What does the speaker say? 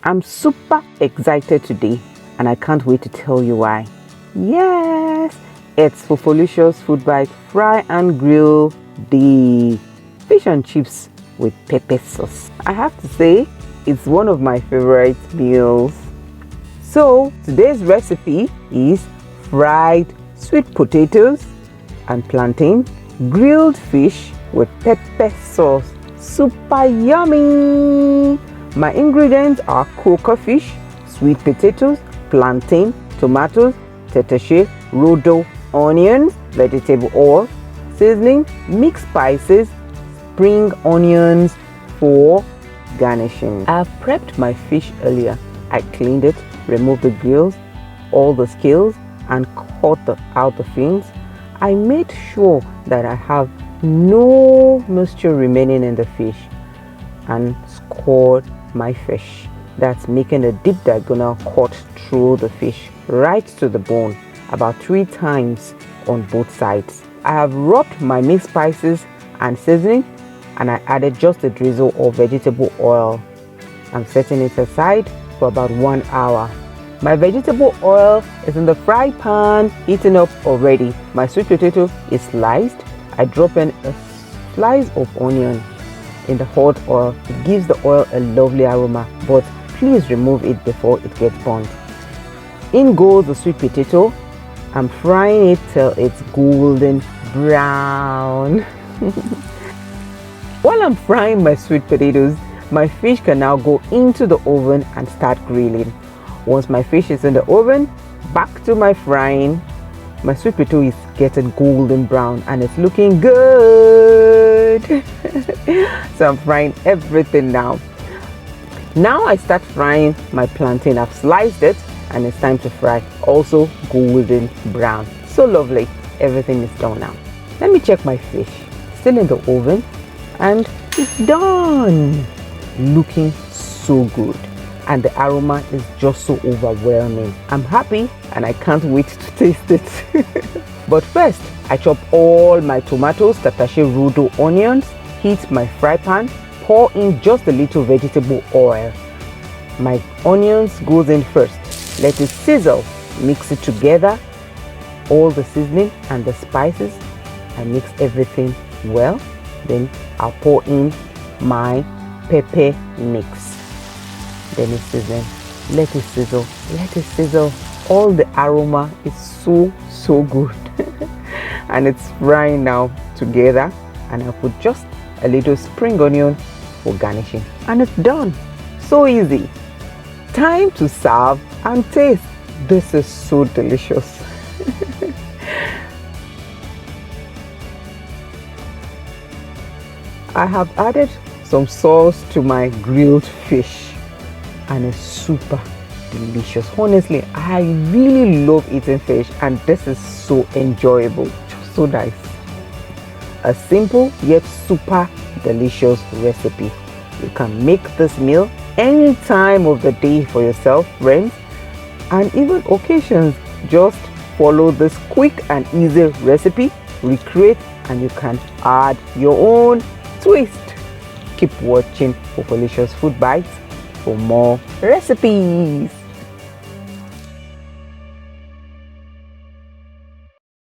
I'm super excited today and I can't wait to tell you why. Yes, it's Fofolicious Food Bites Fry and Grill the fish and chips with pepper sauce. I have to say, it's one of my favorite meals. So today's recipe is fried sweet potatoes and plantain, grilled fish with pepper sauce. Super yummy! My ingredients are coca fish, sweet potatoes, plantain, tomatoes, tatashe, rodo, onions, vegetable oil, seasoning, mixed spices, spring onions for garnishing. I have prepped my fish earlier. I cleaned it, removed the gills, all the scales, and cut out the fins. I made sure that I have no moisture remaining in the fish and scored my fish. That's making a deep diagonal cut through the fish right to the bone, about 3 times on both sides. I have rubbed my mixed spices and seasoning, and I added just a drizzle of vegetable oil. I'm setting it aside for about 1 hour. My vegetable oil is in the fry pan, heating up already. My sweet potato is sliced. I drop in a slice of onion in the hot oil. It gives the oil a lovely aroma, but please remove it before it gets burnt. In goes the sweet potato. I'm frying it till it's golden brown. While I'm frying my sweet potatoes, my fish can now go into the oven and start grilling. Once my fish is in the oven, back to my frying. My sweet potato is getting golden brown and it's looking good. So I'm frying everything now. Now I start frying my plantain. I've sliced it and it's time to fry. Also golden brown. So lovely. Everything is done now. Let me check my fish. Still in the oven and it's done. Looking so good. And the aroma is just so overwhelming. I'm happy and I can't wait to taste it. But first, I chop all my tomatoes, tatashe, rodo, onions, heat my fry pan, pour in just a little vegetable oil. My onions goes in first. Let it sizzle. Mix it together. All the seasoning and the spices. I mix everything well. Then I'll pour in my pepper mix. Then it's sizzling. Let it sizzle. Let it sizzle. All the aroma is so good. And it's frying now together. And I'll put just a little spring onion for garnishing. And it's done. So easy. Time to serve and taste. This is so delicious. I have added some sauce to my grilled fish. And it's super delicious. Honestly, I really love eating fish and this is so enjoyable. Just so nice. A simple yet super delicious recipe. You can make this meal any time of the day for yourself, friends, and even occasions. Just follow this quick and easy recipe, recreate, and you can add your own twist. Keep watching Fofolicious Food Bites for more recipes.